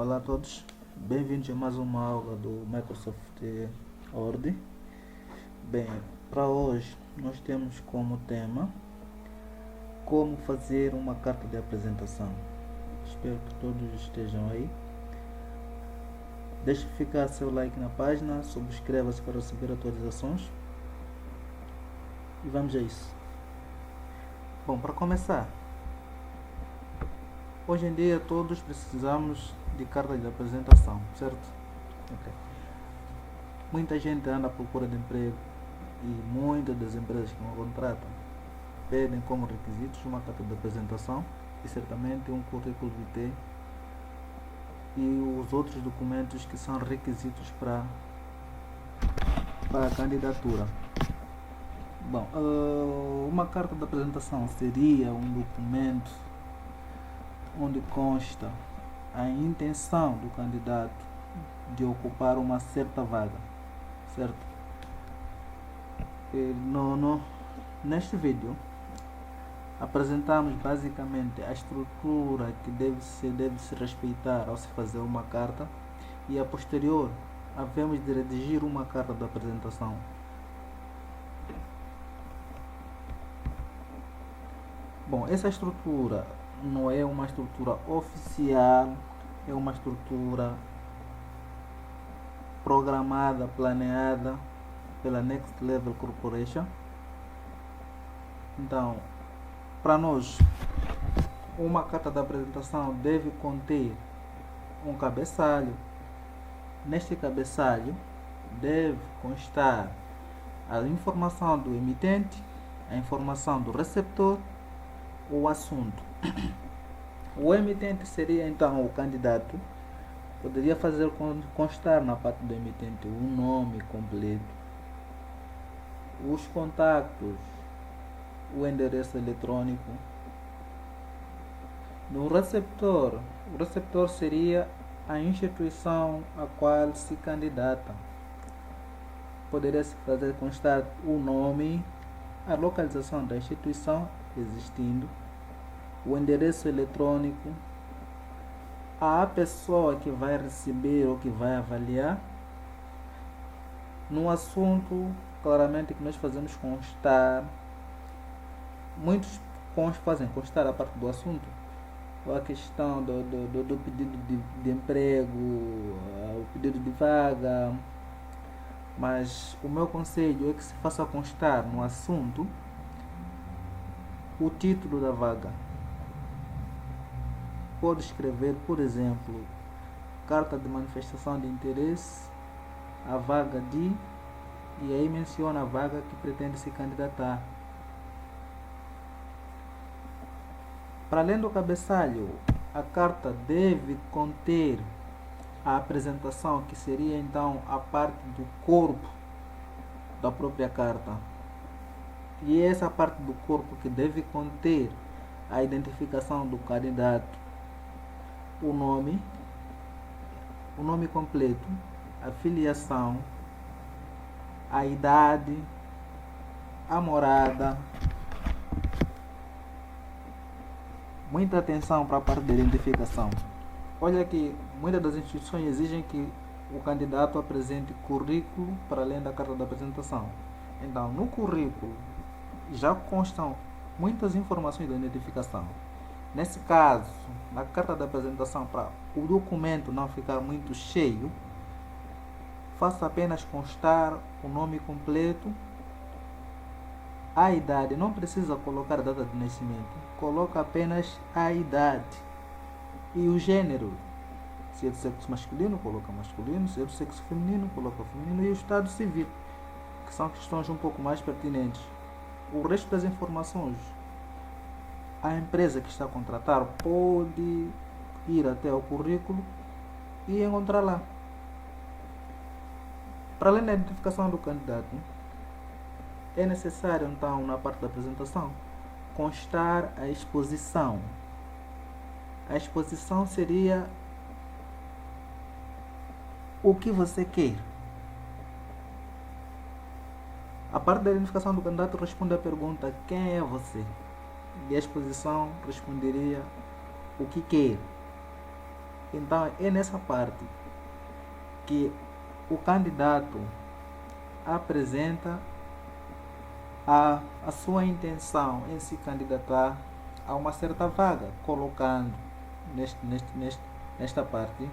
Olá a todos, bem-vindos a mais uma aula do Microsoft Word. Bem, para hoje nós temos como tema como fazer uma carta de apresentação. Espero que todos estejam aí. Deixe ficar seu like na página, subscreva-se para receber atualizações e vamos a isso. Bom, para começar, hoje em dia todos precisamos de carta de apresentação, certo? Okay. Muita gente anda à procura de emprego e muitas das empresas que não contratam pedem como requisitos uma carta de apresentação e certamente um currículo vitae e os outros documentos que são requisitos para a candidatura. Bom, uma carta de apresentação seria um documento onde consta a intenção do candidato de ocupar uma certa vaga, certo? Neste vídeo apresentamos basicamente a estrutura que deve se respeitar ao se fazer uma carta e a posterior havemos de redigir uma carta de apresentação. Bom, essa estrutura não é uma estrutura oficial, é uma estrutura programada, planeada pela Next Level Corporation. Então, para nós, uma carta de apresentação deve conter um cabeçalho. Neste cabeçalho deve constar a informação do emitente, a informação do receptor, o assunto. O emitente seria então o candidato. Poderia fazer constar na parte do emitente o nome completo, os contatos, o endereço eletrônico. No receptor, o receptor seria a instituição a qual se candidata. Poderia se fazer constar o nome, a localização da instituição existindo, o endereço eletrônico, a pessoa que vai receber ou que vai avaliar. No assunto, claramente que nós fazemos constar, muitos fazem constar a parte do assunto, ou a questão do pedido de emprego, o pedido de vaga, mas o meu conselho é que se faça constar no assunto o título da vaga. Pode escrever, por exemplo, carta de manifestação de interesse, a vaga de, e aí menciona a vaga que pretende se candidatar. Para além do cabeçalho, a carta deve conter a apresentação, que seria então a parte do corpo da própria carta. E é essa parte do corpo que deve conter a identificação do candidato, o nome completo, a filiação, a idade, a morada. Muita atenção para a parte da identificação. Olha que muitas das instituições exigem que o candidato apresente currículo para além da carta de apresentação. Então, no currículo já constam muitas informações da identificação. Nesse caso, na carta de apresentação, para o documento não ficar muito cheio, faça apenas constar o nome completo, a idade. Não precisa colocar a data de nascimento, coloca apenas a idade e o gênero. Se é do sexo masculino, coloca masculino; se é do sexo feminino, coloca feminino, e o estado civil, que são questões um pouco mais pertinentes. O resto das informações, a empresa que está a contratar pode ir até ao currículo e encontrar lá. Para além da identificação do candidato, é necessário então, na parte da apresentação, constar a exposição. A exposição seria o que você quer. A parte da identificação do candidato responde à pergunta: quem é você? E a exposição responderia o que quer. Então é nessa parte que o candidato apresenta a sua intenção em se candidatar a uma certa vaga, colocando nesta parte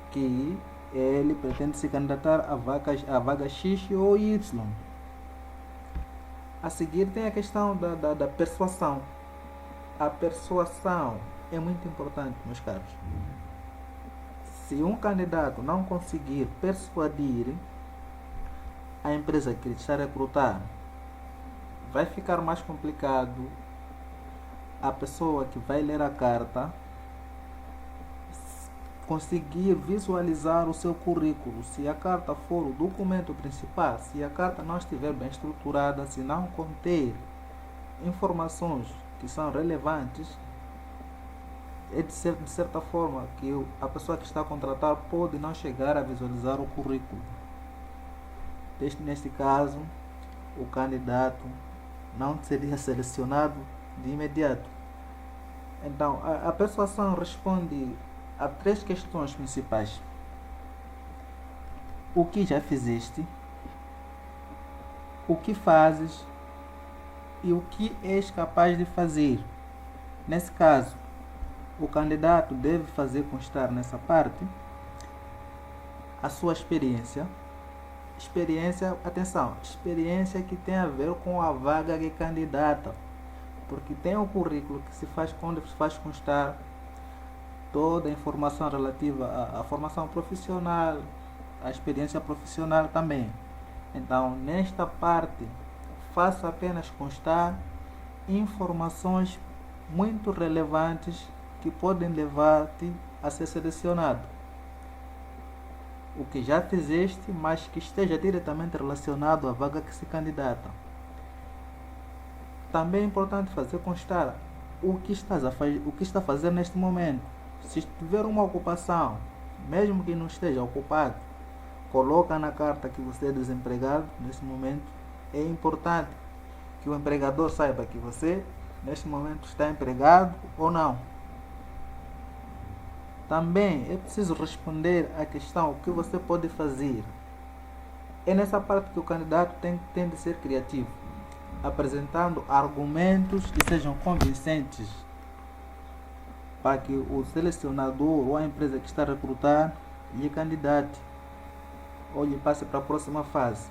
que ele pretende se candidatar a vaga X ou Y. A seguir tem a questão da persuasão. A persuasão é muito importante, meus caros. Se um candidato não conseguir persuadir a empresa que ele está a recrutar, vai ficar mais complicado a pessoa que vai ler a carta conseguir visualizar o seu currículo. Se a carta for o documento principal, se a carta não estiver bem estruturada, se não conter informações que são relevantes, é de certa forma que a pessoa que está a contratar pode não chegar a visualizar o currículo. Neste caso, o candidato não seria selecionado de imediato. Então, a persuasão responde a 3 questões principais: o que já fizeste, o que fazes e o que és capaz de fazer. Nesse caso, o candidato deve fazer constar nessa parte a sua experiência. Experiência que tem a ver com a vaga que candidata, porque tem o currículo que se faz constar toda a informação relativa à formação profissional, à experiência profissional também. Então, nesta parte, faça apenas constar informações muito relevantes que podem levar-te a ser selecionado. O que já fizeste, mas que esteja diretamente relacionado à vaga que se candidata. Também é importante fazer constar o que está a fazer neste momento. Se tiver uma ocupação, mesmo que não esteja ocupado, coloca na carta que você é desempregado neste momento. É importante que o empregador saiba que você neste momento está empregado ou não. Também é preciso responder à questão o que você pode fazer. É nessa parte que o candidato tem de ser criativo, apresentando argumentos que sejam convincentes para que o selecionador ou a empresa que está a recrutar lhe candidate ou lhe passe para a próxima fase.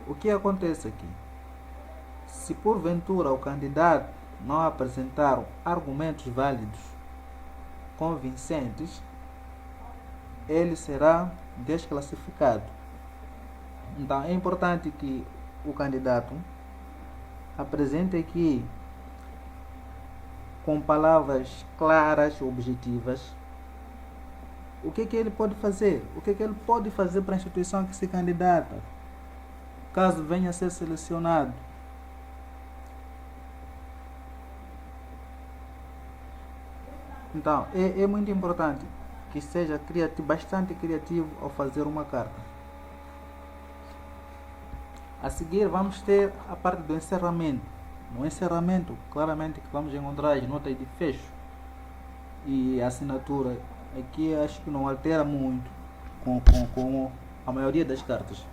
O que acontece aqui? Se porventura o candidato não apresentar argumentos válidos, convincentes, ele será desclassificado. Então é importante que o candidato apresente aqui com palavras claras, objetivas, o que ele pode fazer, o que ele pode fazer para a instituição que se candidata, caso venha a ser selecionado. Então, é muito importante que seja bastante criativo ao fazer uma carta. A seguir, vamos ter a parte do encerramento. No encerramento, claramente que vamos encontrar as notas de fecho e a assinatura. Aqui acho que não altera muito com a maioria das cartas.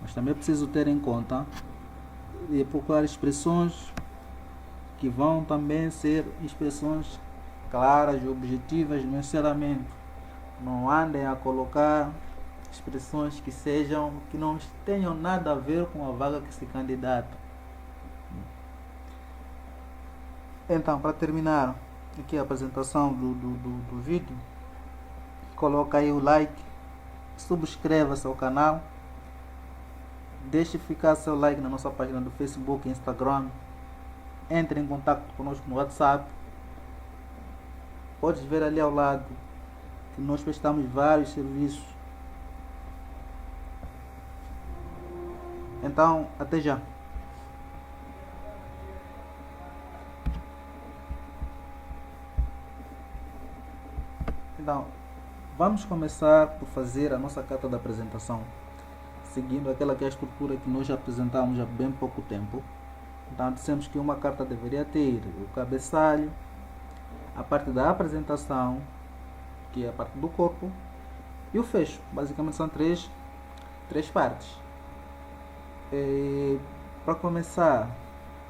Mas também é preciso ter em conta e procurar expressões que vão também ser expressões claras e objetivas no encerramento. Não andem a colocar expressões que não tenham nada a ver com a vaga que se candidata. Então, para terminar aqui a apresentação do vídeo, coloca aí o like, subscreva-se ao canal, deixe ficar seu like na nossa página do Facebook e Instagram, entre em contato conosco no WhatsApp. Podes ver ali ao lado que nós prestamos vários serviços. Então, até já. Então, vamos começar por fazer a nossa carta de apresentação, seguindo aquela que é a estrutura que nós já apresentamos há bem pouco tempo. Então, dissemos que uma carta deveria ter o cabeçalho, a parte da apresentação, que é a parte do corpo, e o fecho. Basicamente são três partes. Para começar,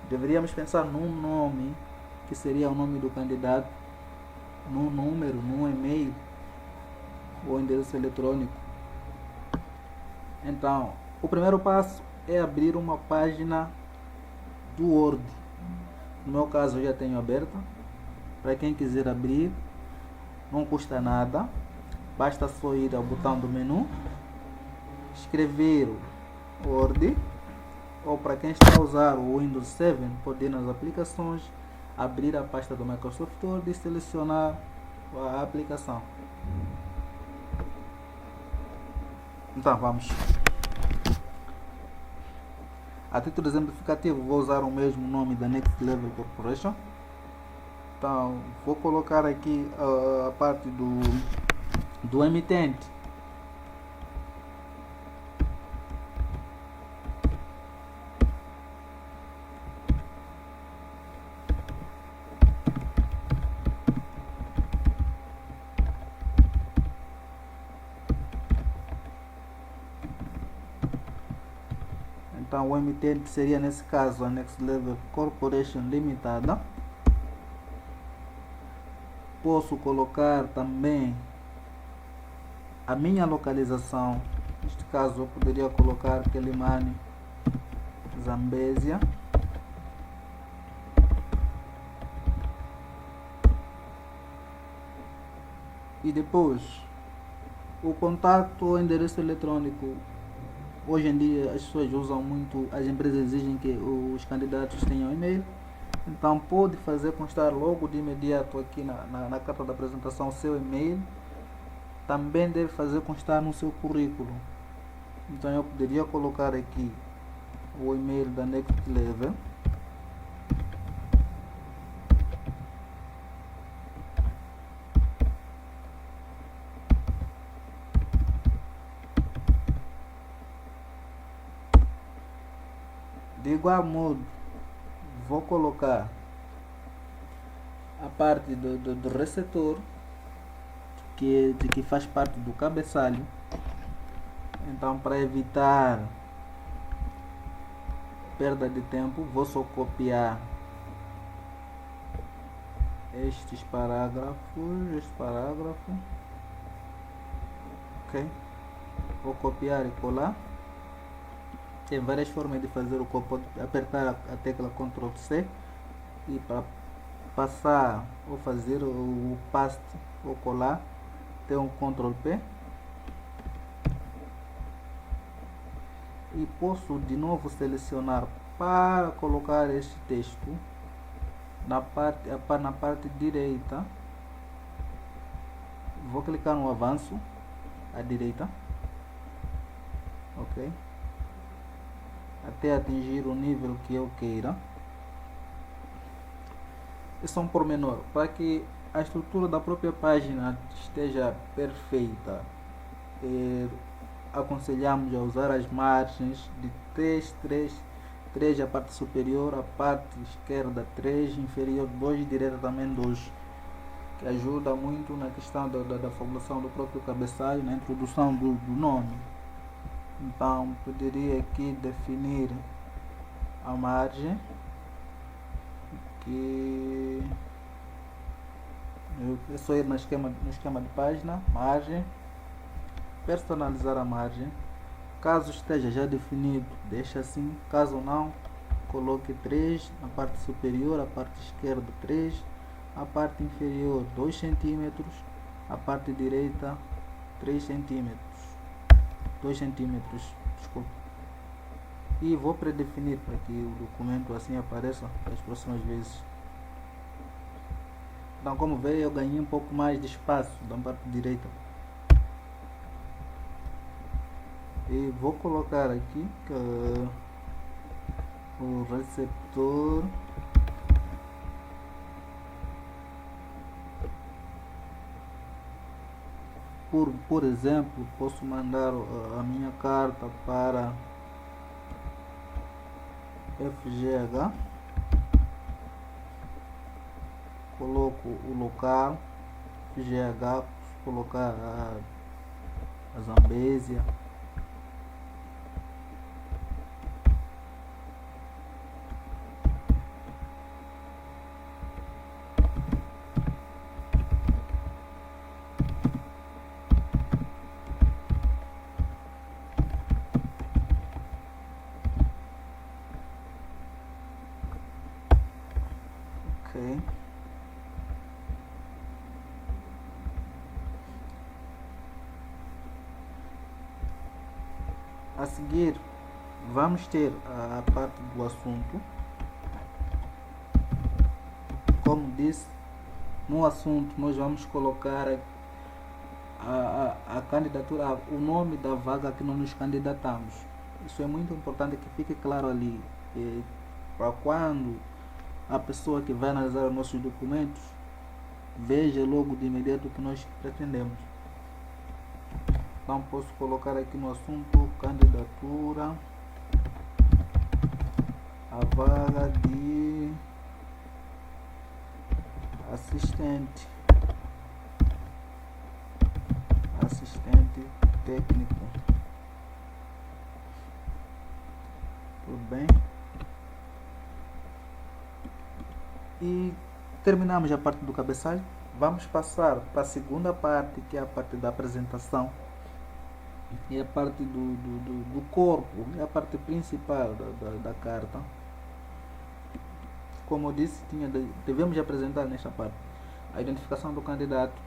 deveríamos pensar num nome, que seria o nome do candidato, num número, num e-mail ou endereço eletrônico. Então, o primeiro passo é abrir uma página do Word. No meu caso, eu já tenho aberta. Para quem quiser abrir, não custa nada. Basta só ir ao botão do menu, escrever Word, ou para quem está a usar o Windows 7, pode ir nas aplicações, abrir a pasta do Microsoft Word e selecionar a aplicação. Então vamos. A título exemplificativo, vou usar o mesmo nome da Next Level Corporation. Então vou colocar aqui a parte do emitente. Então o emitente seria nesse caso a Next Level Corporation Limitada. Posso colocar também a minha localização. Neste caso eu poderia colocar Quelimane, Zambésia. E depois o contato ou endereço eletrônico. Hoje em dia as pessoas usam muito, as empresas exigem que os candidatos tenham e-mail, então pode fazer constar logo de imediato aqui na carta da apresentação o seu e-mail. Também deve fazer constar no seu currículo. Então eu poderia colocar aqui o e-mail da Next Level. De igual modo, vou colocar a parte do receptor, que faz parte do cabeçalho. Então, para evitar perda de tempo, vou só copiar este parágrafo, ok? Vou copiar e colar. Tem várias formas de fazer o copo. Apertar a tecla Ctrl C, e para passar ou fazer o paste ou colar, tem um Ctrl P. E posso de novo selecionar para colocar este texto na parte direita. Vou clicar no avanço à direita, ok, até atingir o nível que eu queira. Isso é um pormenor. Para que a estrutura da própria página esteja perfeita, aconselhamos a usar as margens de 3 a parte superior, a parte esquerda 3, inferior 2, direita também 2, que ajuda muito na questão da formulação do próprio cabeçalho, na introdução do nome. Então poderia aqui definir a margem, que é só ir no esquema de página, margem, personalizar a margem. Caso esteja já definido, deixa assim. Caso não, coloque 3 na parte superior, a parte esquerda 3, a parte inferior 2 cm, a parte direita 3 cm, 2 cm, desculpa. E vou predefinir para que o documento assim apareça as próximas vezes. Então, como vê, eu ganhei um pouco mais de espaço da parte direita. E vou colocar aqui que o receptor por exemplo, posso mandar a minha carta para FGH coloco o local, GH, colocar a Zambésia. Ok. A seguir, vamos ter a parte do assunto. Como disse, no assunto nós vamos colocar a candidatura, o nome da vaga que nós nos candidatamos. Isso é muito importante que fique claro ali, para quando a pessoa que vai analisar os nossos documentos veja logo de imediato o que nós pretendemos. Então posso colocar aqui no assunto candidatura a vaga de assistente técnico. Tudo bem? E terminamos a parte do cabeçalho. Vamos passar para a segunda parte, que é a parte da apresentação. E a parte do corpo, é a parte principal da carta. Como eu disse, devemos apresentar nesta parte a identificação do candidato.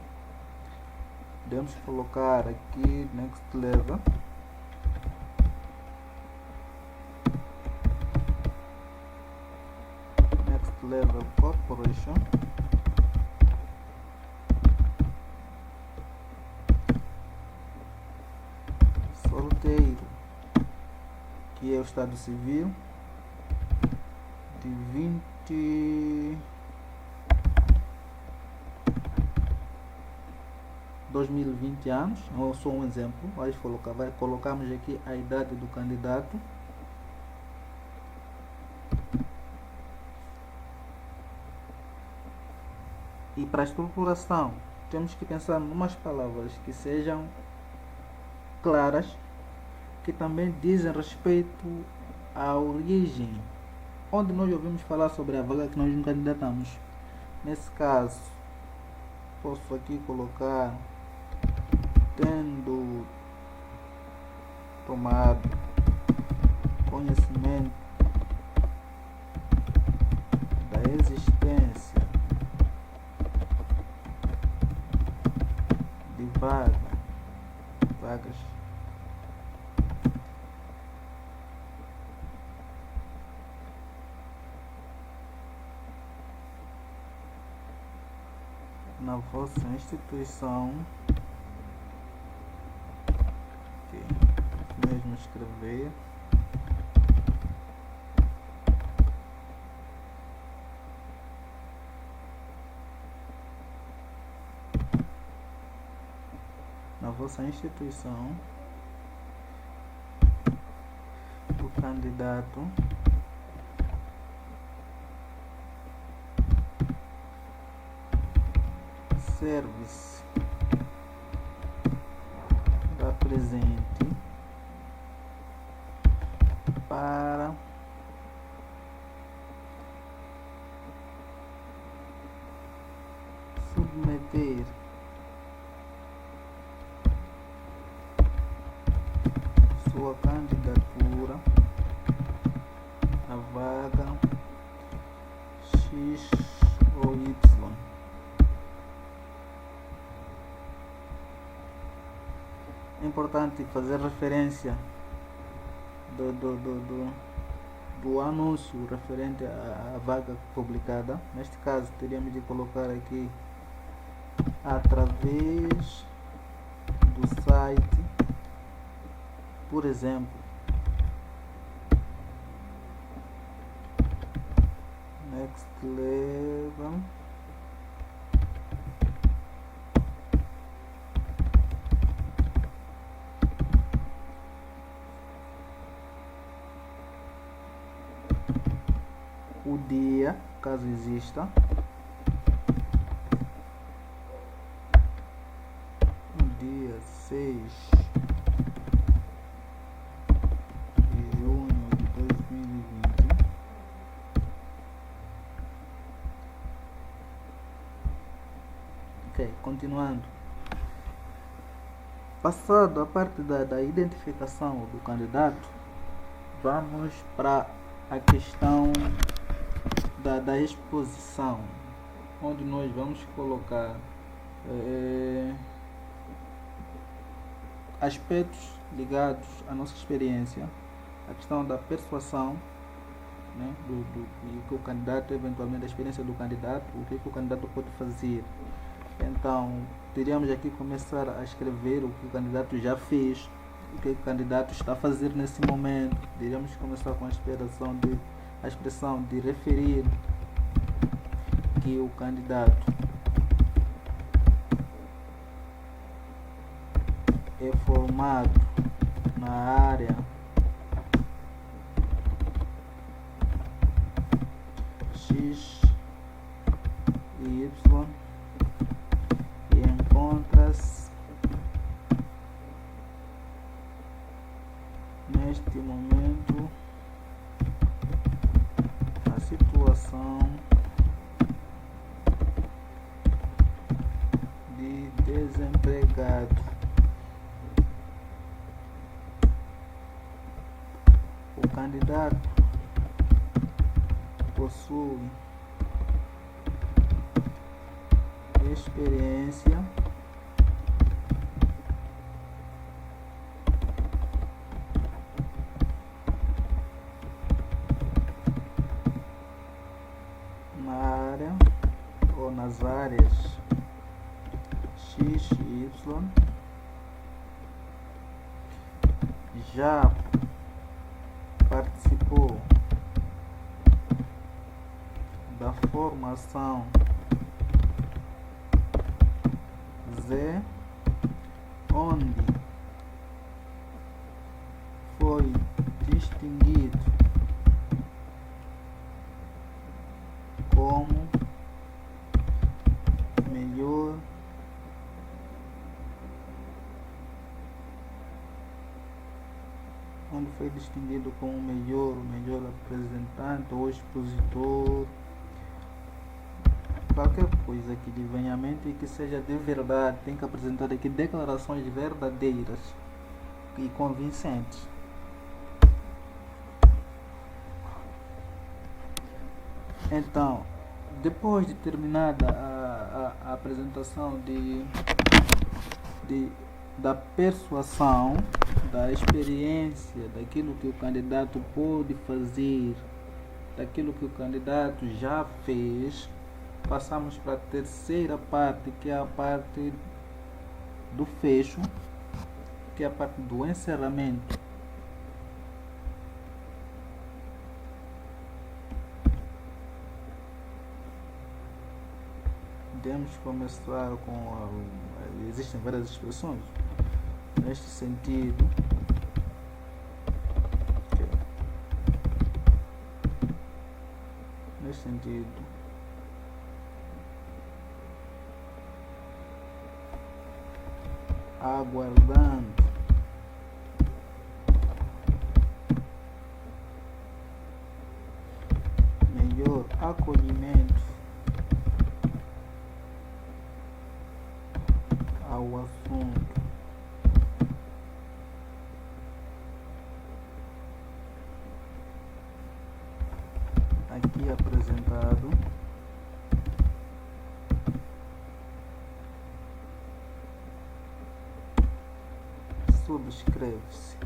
Devemos colocar aqui next level. Next level corporation. Solteiro, que é o estado civil, de 2020 anos, ou só um exemplo, colocamos aqui a idade do candidato. E para a estruturação, temos que pensar em umas palavras que sejam claras, que também dizem respeito à origem, onde nós ouvimos falar sobre a vaga que nós nos candidatamos. Nesse caso, posso aqui colocar tendo tomado conhecimento da existência de vagas na vossa instituição. Ok, mesmo escrever. Na vossa instituição, o candidato serve-se da presente para submeter sua candidatura à vaga X ou Y. É importante fazer referência do anúncio referente à vaga publicada. Neste caso, teríamos de colocar aqui através do site, por exemplo, Next Level o dia, caso exista, Continuando. Passado a parte da identificação do candidato, vamos para a questão da exposição, onde nós vamos colocar aspectos ligados à nossa experiência, a questão da persuasão, né, do que o candidato, eventualmente a experiência do candidato, o que o candidato pode fazer. Então, teríamos aqui começar a escrever o que o candidato já fez, o que o candidato está a fazer nesse momento. Teríamos começar com a expressão de referir que o candidato é formado na área X e Y e encontra-se neste momento a situação de desempregado. O candidato possui experiência na área ou nas áreas X e Y, já participou da formação Z, onde foi distinguido como melhor melhor apresentante ou expositor, qualquer coisa que lhe venha à mente e que seja de verdade. Tem que apresentar aqui declarações verdadeiras e convincentes. Então, depois de terminada a apresentação da persuasão, da experiência, daquilo que o candidato pode fazer, daquilo que o candidato já fez, passamos para a terceira parte, que é a parte do fecho, que é a parte do encerramento. Podemos começar com existem várias expressões neste sentido. Neste sentido, aguardando melhor acolhimento ao assunto aqui apresentado, subscreve-se.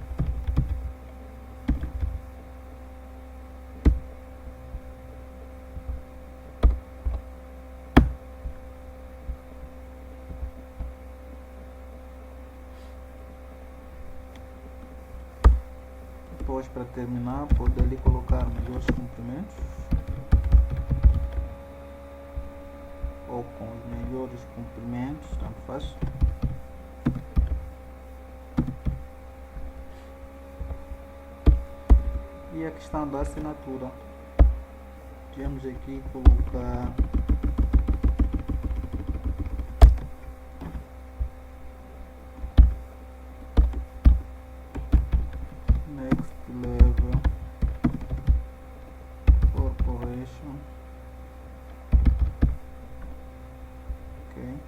Depois, para terminar, pode ali colocar melhores cumprimentos ou com os melhores cumprimentos, tanto faz. E a questão da assinatura, temos aqui colocar Next Level Corporation, ok,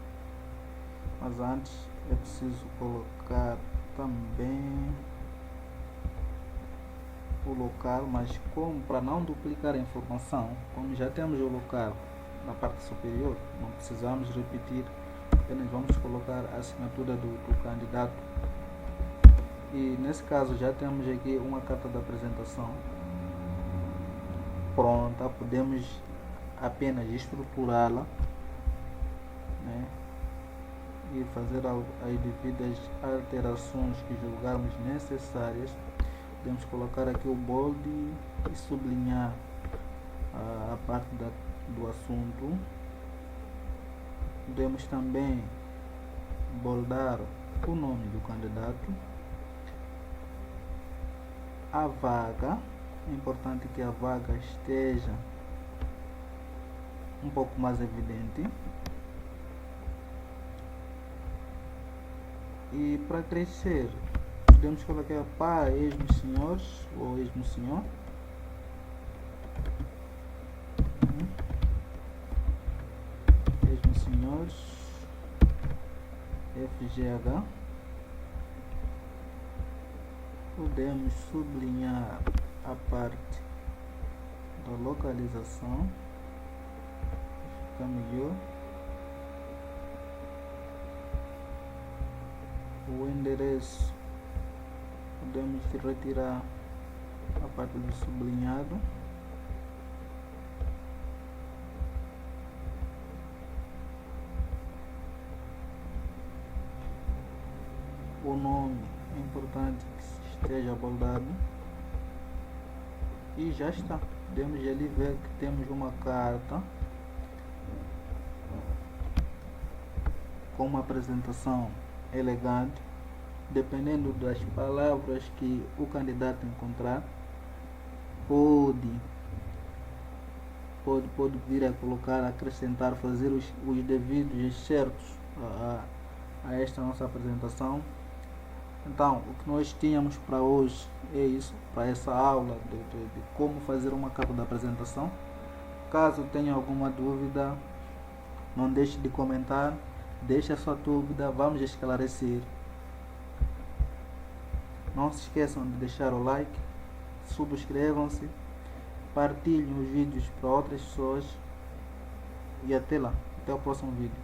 preciso colocar também o local, mas como para não duplicar a informação, como já temos o local na parte superior, não precisamos repetir, apenas vamos colocar a assinatura do candidato. E nesse caso já temos aqui uma carta de apresentação pronta, podemos apenas estruturá-la, né, e fazer as devidas alterações que julgarmos necessárias. Podemos colocar aqui o bold e sublinhar a parte do assunto. Podemos também boldar o nome do candidato, a vaga. É importante que a vaga esteja um pouco mais evidente. E para crescer, podemos colocar para esmos senhores ou esmo senhor. Esmos senhores, FGH. Podemos sublinhar a parte da localização, fica melhor. O endereço, podemos retirar a parte do sublinhado. O nome é importante que esteja boldado. E já está. Podemos ali ver que temos uma carta com uma apresentação elegante. Dependendo das palavras que o candidato encontrar, pode vir a colocar, acrescentar, fazer os devidos excertos a esta nossa apresentação. Então, o que nós tínhamos para hoje é isso, para essa aula de como fazer uma carta de apresentação. Caso tenha alguma dúvida, não deixe de comentar, deixe a sua dúvida, vamos esclarecer. Não se esqueçam de deixar o like, subscrevam-se, partilhem os vídeos para outras pessoas e até lá, até o próximo vídeo.